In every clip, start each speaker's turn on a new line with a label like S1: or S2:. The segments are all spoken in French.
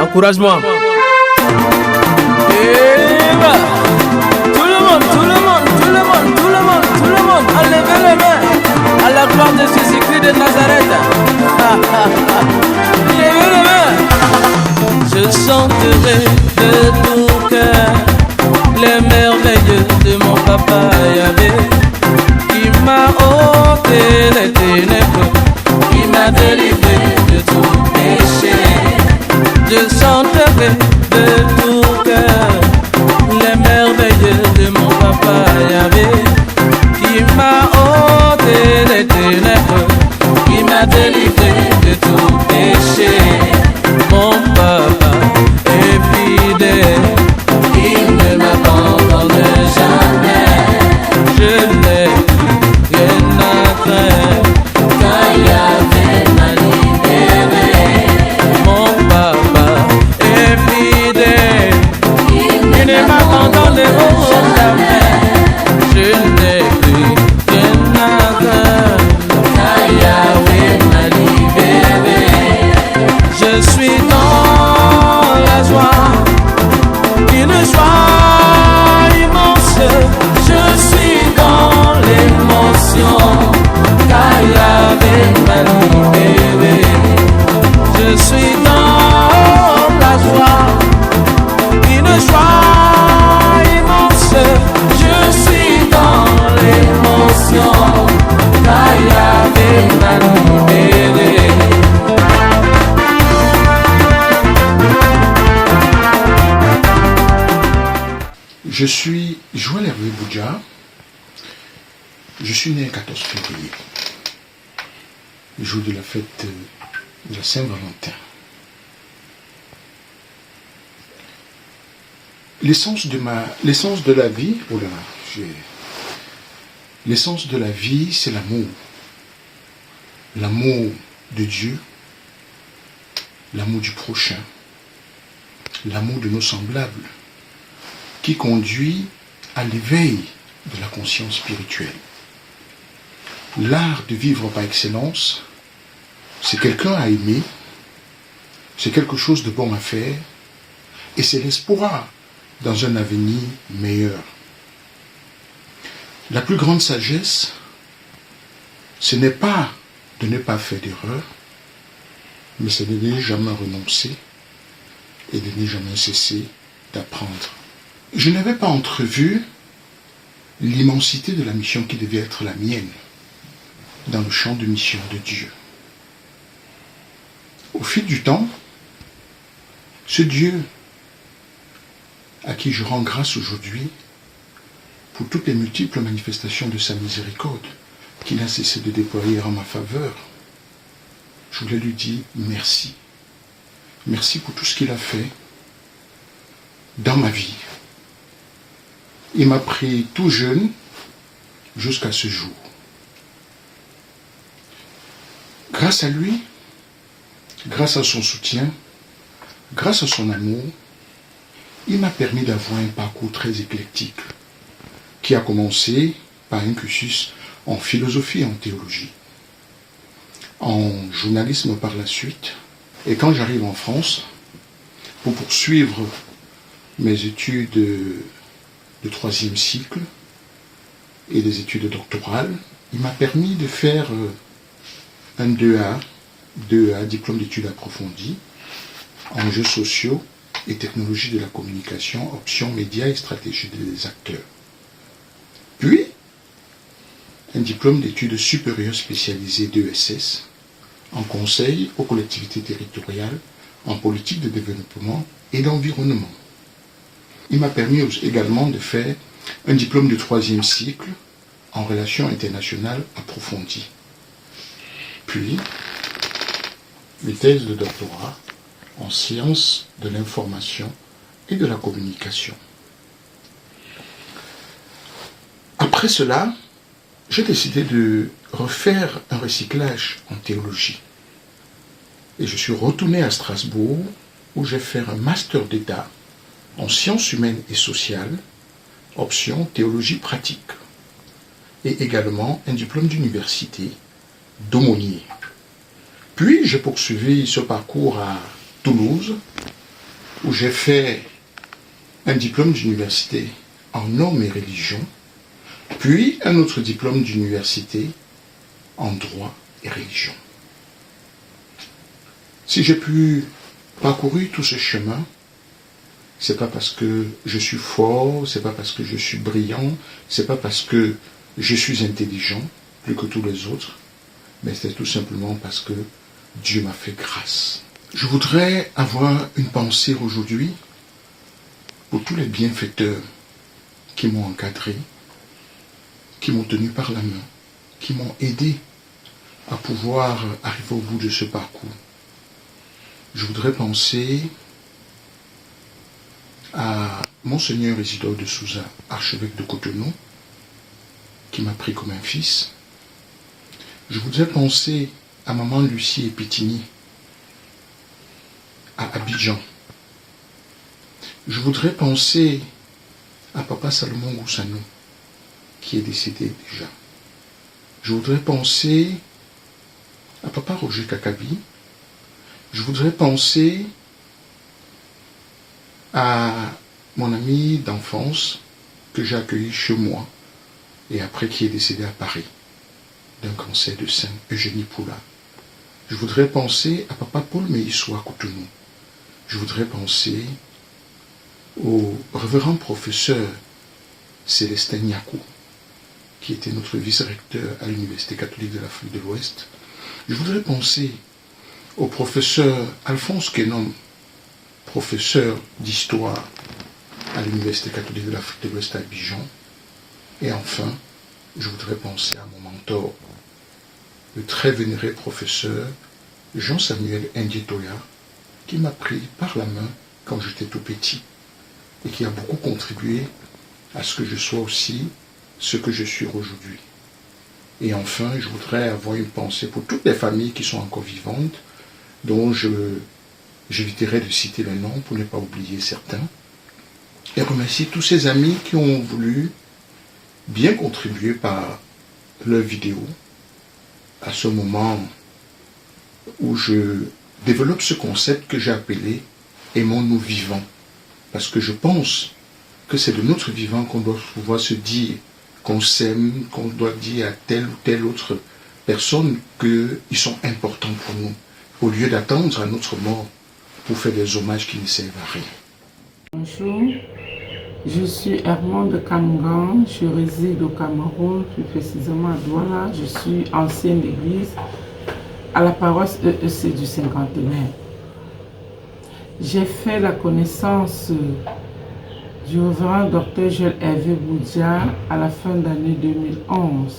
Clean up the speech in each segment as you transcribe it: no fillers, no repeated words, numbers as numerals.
S1: Encourage-moi. Et voilà. Tout le monde, tout le monde, tout le monde, tout le monde, tout le monde, enlevez les mains à la gloire de Jésus-Christ de Nazareth. Levez les mains. Je chanterai de tout cœur les merveilles de mon papa Yahvé, qui m'a ôté les ténèbres, qui m'a délivré de tout péché. Je chanterai de tout cœur les merveilles de mon papa Yahvé, qui m'a ôté les ténèbres, qui m'a délivré de tout péché. Mon papa est fidèle, il ne m'abandonne jamais. Je n'ai rien à craindre, car Yahvé m'a libéré. Mon papa est fidèle, il ne m'abandonne jamais. Je n'ai plus rien à craindre, car Yahvé m'a libéré. Je suis dans la joie, une joie immense. Je suis dans l'émotion, car Yahvé m'a libéré. Je suis dans la joie, une joie immense. Je suis dans l'émotion, car Yahvé m'a libéré.
S2: Je suis Joël Hervé Boudja. Je suis né le 14 février, le jour de la fête de la Saint-Valentin. L'essence de la vie, l'essence de la vie, c'est l'amour. L'amour de Dieu, l'amour du prochain, l'amour de nos semblables, qui conduit à l'éveil de la conscience spirituelle. L'art de vivre par excellence, c'est quelqu'un à aimer, c'est quelque chose de bon à faire, et c'est l'espoir dans un avenir meilleur. La plus grande sagesse, ce n'est pas de ne pas faire d'erreur, mais c'est de ne jamais renoncer et de ne jamais cesser d'apprendre. Je n'avais pas entrevu l'immensité de la mission qui devait être la mienne dans le champ de mission de Dieu. Au fil du temps, ce Dieu à qui je rends grâce aujourd'hui pour toutes les multiples manifestations de sa miséricorde qu'il n'a cessé de déployer en ma faveur, je voulais lui dire merci. Merci pour tout ce qu'il a fait dans ma vie. Il m'a pris tout jeune jusqu'à ce jour. Grâce à lui, grâce à son soutien, grâce à son amour, il m'a permis d'avoir un parcours très éclectique qui a commencé par un cursus en philosophie et en théologie, en journalisme par la suite. Et quand j'arrive en France, pour poursuivre mes études de troisième cycle et des études doctorales, il m'a permis de faire un 2A, diplôme d'études approfondies, en jeux sociaux et technologies de la communication, options médias et stratégie des acteurs. Puis, un diplôme d'études supérieures spécialisées d'ESS, en conseil aux collectivités territoriales, en politique de développement et d'environnement. Il m'a permis également de faire un diplôme de troisième cycle en relations internationales approfondies. Puis, une thèse de doctorat en sciences de l'information et de la communication. Après cela, j'ai décidé de refaire un recyclage en théologie. Et je suis retourné à Strasbourg où j'ai fait un master d'État en sciences humaines et sociales, option théologie pratique, et également un diplôme d'université d'aumônier. Puis j'ai poursuivi ce parcours à Toulouse, où j'ai fait un diplôme d'université en normes et religion, puis un autre diplôme d'université en droit et religion. Si j'ai pu parcourir tout ce chemin, c'est pas parce que je suis fort, c'est pas parce que je suis brillant, c'est pas parce que je suis intelligent, plus que tous les autres, mais c'est tout simplement parce que Dieu m'a fait grâce. Je voudrais avoir une pensée aujourd'hui pour tous les bienfaiteurs qui m'ont encadré, qui m'ont tenu par la main, qui m'ont aidé à pouvoir arriver au bout de ce parcours. Je voudrais penser à Monseigneur Isidore de Souza, archevêque de Cotonou, qui m'a pris comme un fils. Je voudrais penser à maman Lucie Epitini, à Abidjan. Je voudrais penser à papa Salomon Goussano, qui est décédé déjà. Je voudrais penser à papa Roger Kakabi. Je voudrais penser à mon ami d'enfance que j'ai accueilli chez moi et après qui est décédé à Paris d'un cancer de sein, Eugénie Poula. Je voudrais penser à papa Paul Meïsou à Cotonou. Je voudrais penser au révérend professeur Célestin Niakou, qui était notre vice-recteur à l'Université catholique de l'Afrique de l'Ouest. Je voudrais penser au professeur Alphonse Kenom, professeur d'histoire à l'Université catholique de l'Afrique de l'Ouest à Abidjan. Et enfin, je voudrais penser à mon mentor, le très vénéré professeur Jean-Samuel Ndietoya, qui m'a pris par la main quand j'étais tout petit et qui a beaucoup contribué à ce que je sois aussi ce que je suis aujourd'hui. Et enfin, je voudrais avoir une pensée pour toutes les familles qui sont encore vivantes, dont j'éviterai de citer les noms pour ne pas oublier certains, et remercier tous ces amis qui ont voulu bien contribuer par leurs vidéos à ce moment où je développe ce concept que j'ai appelé « Aimons-nous vivants ». Parce que je pense que c'est de notre vivant qu'on doit pouvoir se dire qu'on s'aime, qu'on doit dire à telle ou telle autre personne qu'ils sont importants pour nous, au lieu d'attendre à notre mort pour faire des hommages qui ne servent à rien.
S3: Bonjour, je suis Hermon de Kamgan, je réside au Cameroun, plus précisément à Douala. Je suis ancienne d'église à la paroisse EEC du Cinquantenaire. J'ai fait la connaissance du révérend Dr Joël Hervé Boudia à la fin de l'année 2011,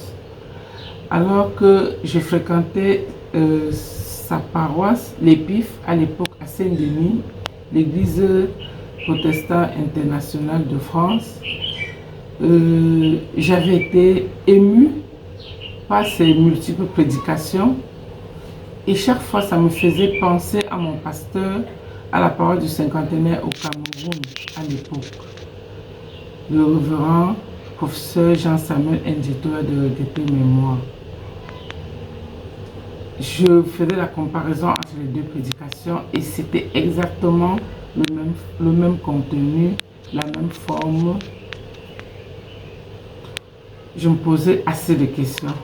S3: alors que je fréquentais sa paroisse, l'Épif, à l'époque à Saint-Denis, l'église protestante internationale de France. J'avais été émue par ses multiples prédications et chaque fois ça me faisait penser à mon pasteur à la parole du cinquantenaire au Cameroun à l'époque, le révérend professeur Jean-Samuel Ndietoya de regretter mémoire. Je faisais la comparaison entre les deux prédications et c'était exactement le même contenu, la même forme. Je me posais assez de questions.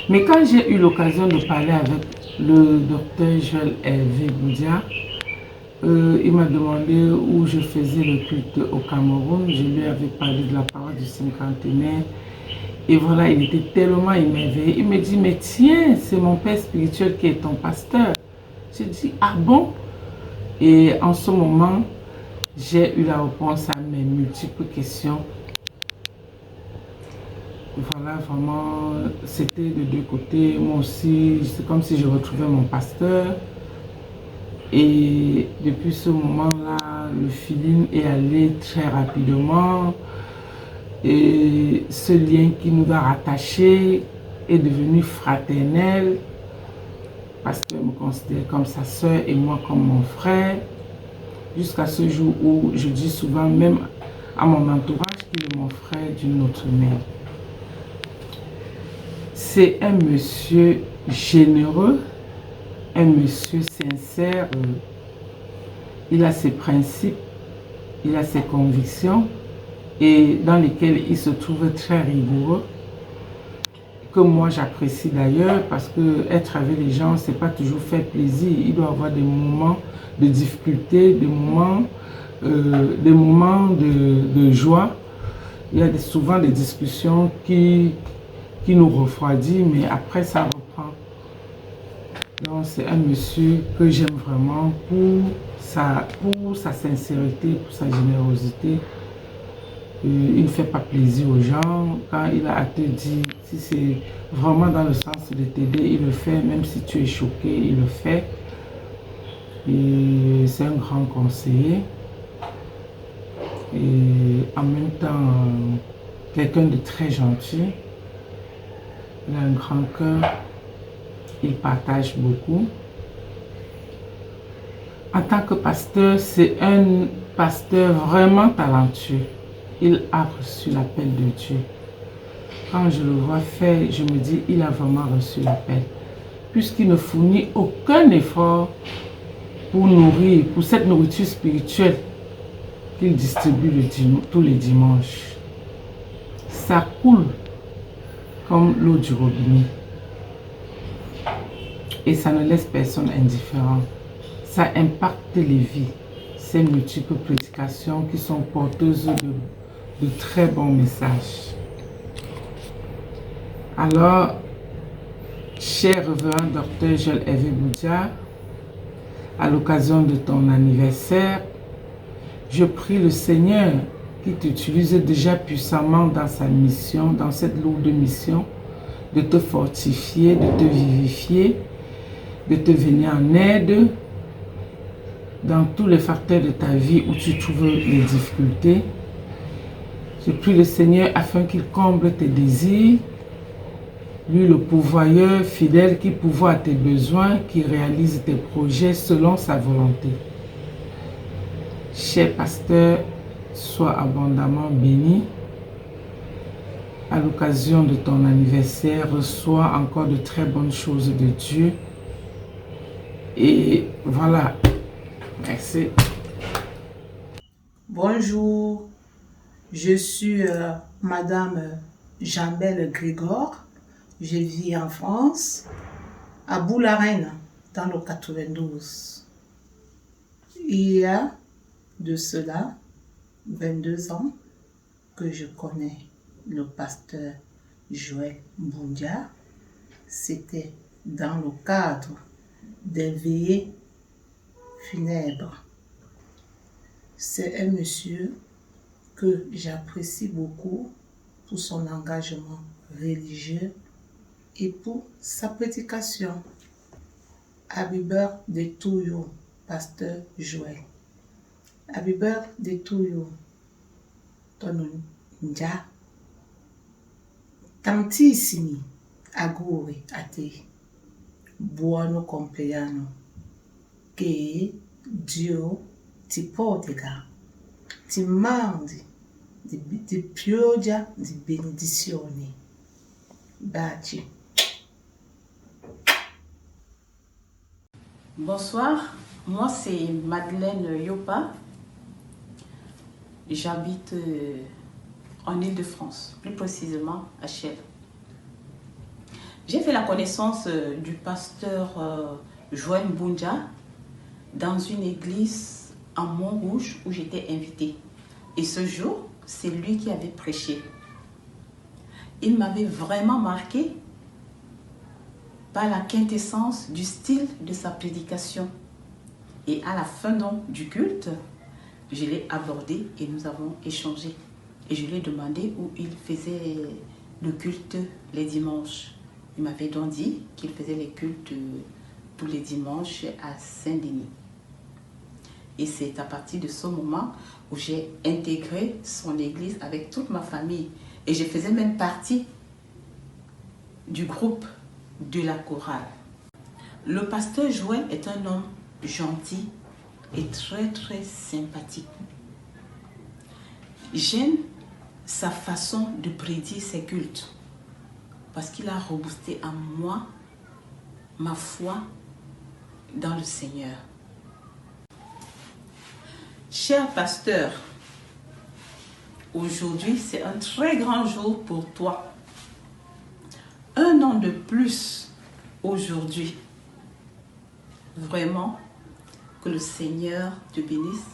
S3: Mais quand j'ai eu l'occasion de parler avec le docteur Joël Hervé Boudia, il m'a demandé où je faisais le culte au Cameroun. Je lui avais parlé de la parole du cinquantenaire. Et voilà, il était tellement émerveillé. Il me dit, mais tiens, c'est mon père spirituel qui est ton pasteur. J'ai dit, ah bon? Et en ce moment, j'ai eu la réponse à mes multiples questions. Voilà, vraiment, c'était de deux côtés. Moi aussi, c'est comme si je retrouvais mon pasteur. Et depuis ce moment-là, le feeling est allé très rapidement. Et ce lien qui nous a rattachés est devenu fraternel. Parce qu'elle me considère comme sa soeur et moi comme mon frère. Jusqu'à ce jour où je dis souvent même à mon entourage qu'il est mon frère d'une autre mère. C'est un monsieur généreux, un monsieur sincère. il a ses principes, il a ses convictions et dans lesquelles il se trouve très rigoureux, que moi j'apprécie d'ailleurs parce que être avec les gens, c'est pas toujours faire plaisir. Il doit y avoir des moments de difficulté, des moments de joie. Il y a souvent des discussions qui nous refroidissent, mais après ça reprend. Donc c'est un monsieur que j'aime vraiment pour sa sincérité, pour sa générosité. Il ne fait pas plaisir aux gens. Quand il a à te dire, si c'est vraiment dans le sens de t'aider, il le fait. Même si tu es choqué, il le fait. Et c'est un grand conseiller. Et en même temps, quelqu'un de très gentil. Il a un grand cœur. Il partage beaucoup. En tant que pasteur, c'est un pasteur vraiment talentueux. Il a reçu l'appel de Dieu. Quand je le vois faire, je me dis, il a vraiment reçu l'appel. Puisqu'il ne fournit aucun effort pour nourrir, pour cette nourriture spirituelle qu'il distribue tous les dimanches. Ça coule comme l'eau du robinet. Et ça ne laisse personne indifférent. Ça impacte les vies. Ces multiples prédications qui sont porteuses de très bons messages. Alors, cher révérend docteur Joël Hervé Boudia, à l'occasion de ton anniversaire, je prie le Seigneur qui t'utilise déjà puissamment dans sa mission, dans cette lourde mission, de te fortifier, de te vivifier, de te venir en aide dans tous les facteurs de ta vie où tu trouves les difficultés. Je prie le Seigneur afin qu'il comble tes désirs, lui le pourvoyeur fidèle qui pourvoit à tes besoins, qui réalise tes projets selon sa volonté. Cher pasteur, sois abondamment béni. À l'occasion de ton anniversaire, reçois encore de très bonnes choses de Dieu. Et voilà. Merci.
S4: Bonjour, je suis Madame Jambelle Grégor. Je vis en France, à Boularen, dans le 92. Il y a de cela 22 ans que je connais le pasteur Joël Boudia. C'était dans le cadre des veillées funèbres. C'est un monsieur que j'apprécie beaucoup pour son engagement religieux et pour sa prédication. Happy birthday to you, pasteur Joël. Happy birthday to you, Tonon Nja. Tantissimi auguri a te. Buono compleanno. Che Dio ti prodiga, ti mandi di pioggia di benedizioni. Baci.
S5: Bonsoir, moi c'est Madeleine Yopa. J'habite en Île-de-France, plus précisément à Chelles. J'ai fait la connaissance du pasteur Joël Boudia dans une église à Montrouge où j'étais invitée. Et ce jour, c'est lui qui avait prêché. Il m'avait vraiment marqué par la quintessence du style de sa prédication. Et à la fin donc du culte, je l'ai abordé et nous avons échangé. Et je lui ai demandé où il faisait le culte les dimanches. Il m'avait donc dit qu'il faisait les cultes tous les dimanches à Saint-Denis. Et c'est à partir de ce moment où j'ai intégré son église avec toute ma famille. Et je faisais même partie du groupe de la chorale. Le pasteur Joël est un homme gentil et très très sympathique. J'aime sa façon de prédire ses cultes parce qu'il a reboosté en moi ma foi dans le Seigneur. Cher pasteur, aujourd'hui c'est un très grand jour pour toi. Un an de plus aujourd'hui. Vraiment, que le Seigneur te bénisse,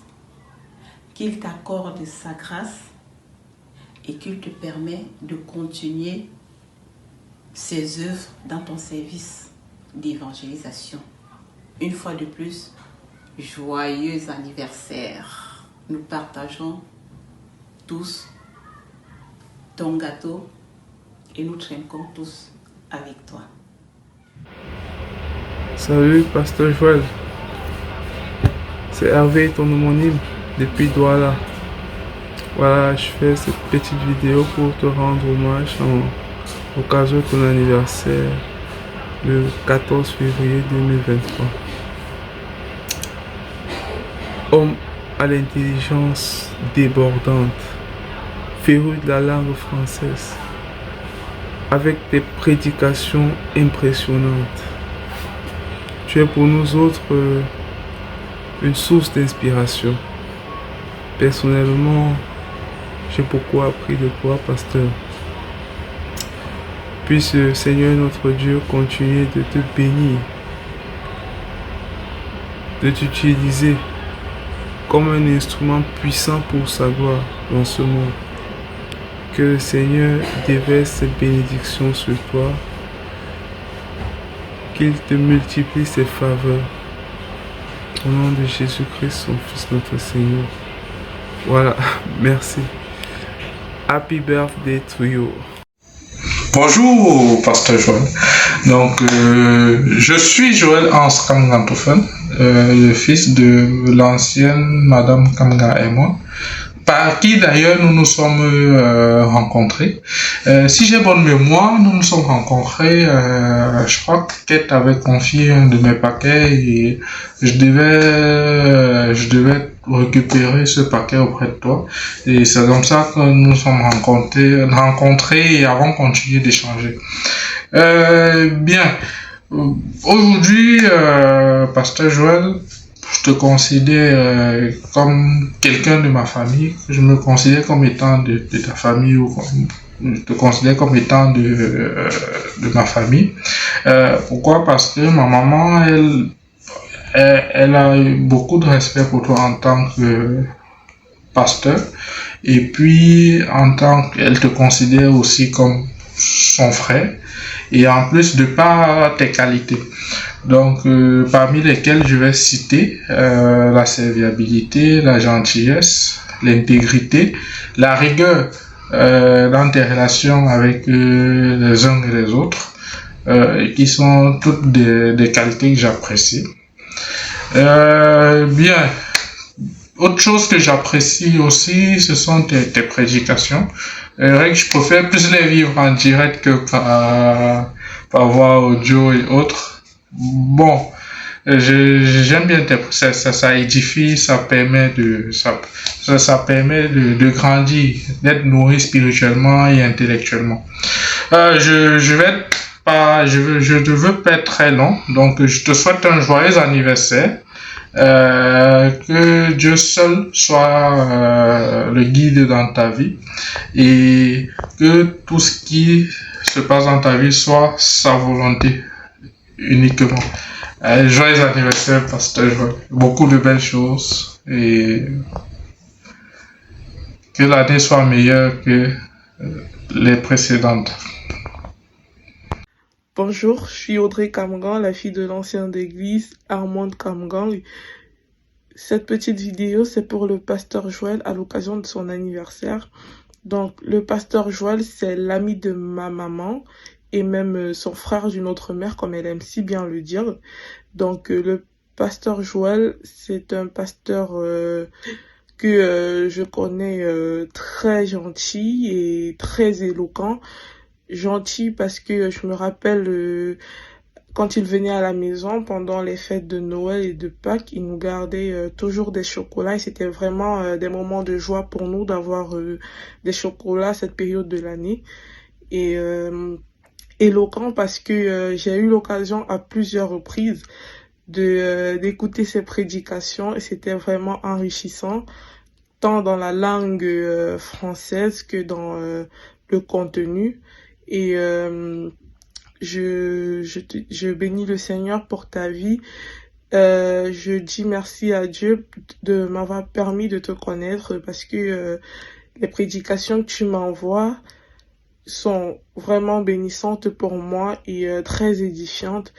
S5: qu'il t'accorde sa grâce et qu'il te permet de continuer ses œuvres dans ton service d'évangélisation. Une fois de plus, joyeux anniversaire. Nous partageons tous ton gâteau et nous trinquons tous avec toi.
S6: Salut, pasteur Joël. C'est Hervé, ton homonyme, depuis Douala. Voilà, je fais cette petite vidéo pour te rendre hommage en occasion de ton anniversaire, le 14 février 2023. Homme à l'intelligence débordante, féru de la langue française, avec des prédications impressionnantes. Tu es pour nous autres une source d'inspiration. Personnellement, j'ai beaucoup appris de toi, pasteur. Puisse Seigneur notre Dieu continuer de te bénir, de t'utiliser comme un instrument puissant pour sa gloire dans ce monde. Que le Seigneur déverse ses bénédictions sur toi, qu'il te multiplie ses faveurs. Au nom de Jésus-Christ, son Fils, notre Seigneur. Voilà, merci. Happy birthday to you.
S7: Bonjour, pasteur Joël. Donc, je suis Joël Hans Kamgantofen, le fils de l'ancienne Madame Kamga et moi, par qui d'ailleurs nous nous sommes rencontrés. Si j'ai bonne mémoire, nous nous sommes rencontrés, je crois que Kate avait confié un de mes paquets et je devais récupérer ce paquet auprès de toi. Et c'est comme ça que nous nous sommes rencontrés et avons continué d'échanger. Bien. Aujourd'hui, pasteur Joël, je te considère comme quelqu'un de ma famille. Je me considère comme étant de ta famille ou je te considère comme étant de ma famille. Pourquoi? Parce que ma maman, elle a eu beaucoup de respect pour toi en tant que pasteur. Et puis, elle te considère aussi comme son frère. Et en plus de par tes qualités. Donc, parmi lesquelles je vais citer la serviabilité, la gentillesse, l'intégrité, la rigueur dans tes relations avec les uns et les autres, qui sont toutes des qualités que j'apprécie. Bien. Autre chose que j'apprécie aussi, ce sont tes prédications. Je préfère plus les vivre en direct que par voie audio et autres. Bon, j'aime bien ça édifie, ça permet de grandir, d'être nourri spirituellement et intellectuellement. Je ne veux pas être très long, donc je te souhaite un joyeux anniversaire. Que Dieu seul soit le guide dans ta vie et que tout ce qui se passe dans ta vie soit sa volonté uniquement. Joyeux anniversaire, pasteur Joël. Beaucoup de belles choses et que l'année soit meilleure que les précédentes.
S8: Bonjour, je suis Audrey Kamgang, la fille de l'ancienne d'église Armand Kamgang. Cette petite vidéo, c'est pour le pasteur Joël à l'occasion de son anniversaire. Donc, le pasteur Joël, c'est l'ami de ma maman et même son frère d'une autre mère, comme elle aime si bien le dire. Donc, le pasteur Joël, c'est un pasteur que je connais très gentil et très éloquent. Gentil parce que je me rappelle quand il venait à la maison pendant les fêtes de Noël et de Pâques, il nous gardait toujours des chocolats et c'était vraiment des moments de joie pour nous d'avoir des chocolats à cette période de l'année. Et éloquent parce que j'ai eu l'occasion à plusieurs reprises d'écouter ses prédications et c'était vraiment enrichissant, tant dans la langue française que dans le contenu. Et je bénis le Seigneur pour ta vie. Je dis merci à Dieu de m'avoir permis de te connaître parce que les prédications que tu m'envoies sont vraiment bénissantes pour moi et très édifiantes.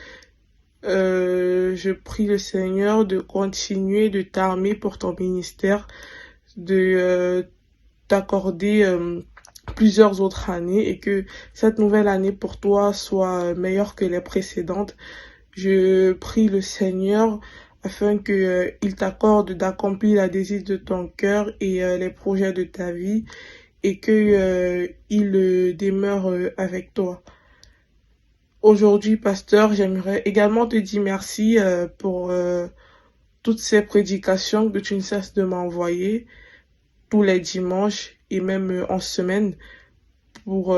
S8: Je prie le Seigneur de continuer de t'armer pour ton ministère, de t'accorder plusieurs autres années et que cette nouvelle année pour toi soit meilleure que les précédentes. Je prie le Seigneur afin que il t'accorde d'accomplir la désir de ton cœur et les projets de ta vie et que il demeure avec toi. Aujourd'hui, pasteur, j'aimerais également te dire merci pour toutes ces prédications que tu ne cesses de m'envoyer tous les dimanches et même en semaine pour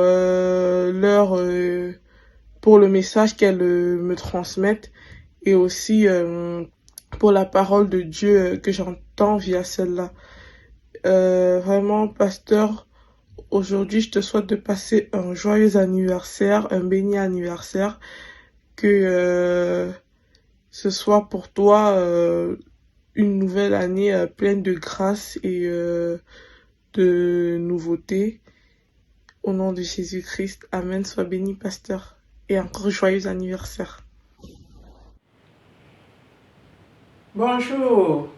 S8: pour le message qu'elles me transmettent et aussi pour la parole de Dieu que j'entends via celle-là. Vraiment, pasteur, aujourd'hui, je te souhaite de passer un joyeux anniversaire, un béni anniversaire, que ce soit pour toi une nouvelle année pleine de grâce et de nouveautés. Au nom de Jésus-Christ, Amen. Sois béni, pasteur. Et encore joyeux anniversaire.
S3: Bonjour,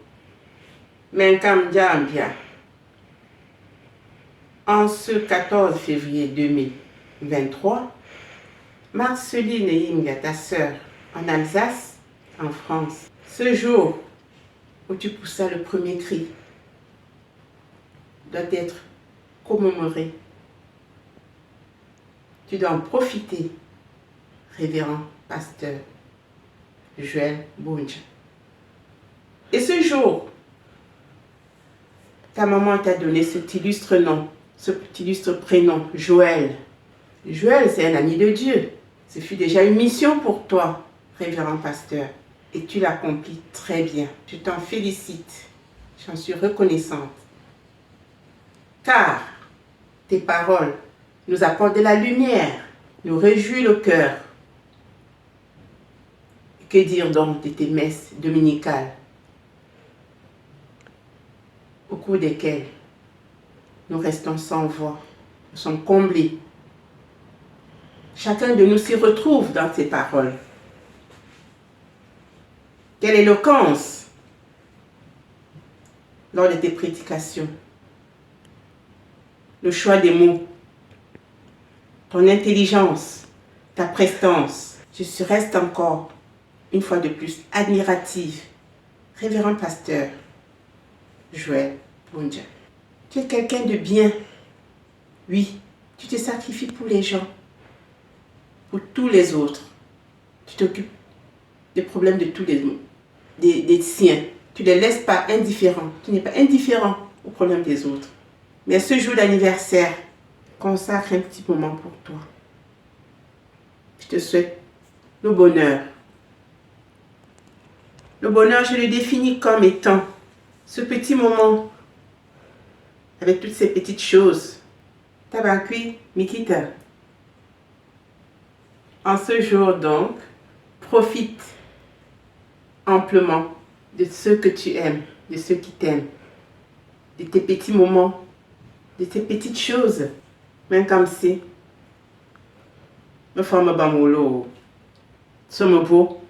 S3: Menkam Djambia. En ce 14 février 2023, Marceline Imga, ta sœur, en Alsace, en France. Ce jour où tu poussas le premier cri doit être commémoré. Tu dois en profiter, révérend pasteur Joël Bunja. Et ce jour, ta maman t'a donné cet illustre nom, cet illustre prénom, Joël. Joël, c'est un ami de Dieu. Ce fut déjà une mission pour toi, révérend pasteur. Et tu l'accomplis très bien. Je t'en félicite. J'en suis reconnaissante. Car tes paroles nous apportent de la lumière, nous réjouissent le cœur. Que dire donc de tes messes dominicales, au cours desquelles nous restons sans voix, nous sommes comblés. Chacun de nous s'y retrouve dans ces paroles. Quelle éloquence lors de tes prédications. Le choix des mots, ton intelligence, ta prestance. Je reste encore, une fois de plus, admirative. Révérend pasteur Joël Bunja. Tu es quelqu'un de bien. Oui, tu te sacrifies pour les gens, pour tous les autres. Tu t'occupes des problèmes de tous les des siens. Tu ne les laisses pas indifférents. Tu n'es pas indifférent aux problèmes des autres. Mais ce jour d'anniversaire, consacre un petit moment pour toi. Je te souhaite le bonheur. Le bonheur, je le définis comme étant ce petit moment avec toutes ces petites choses. Tabakui Mikita. En ce jour donc, profite amplement de ceux que tu aimes, de ceux qui t'aiment, de tes petits moments, de tes petites choses. Même comme si, me forme bamolo, somme beau,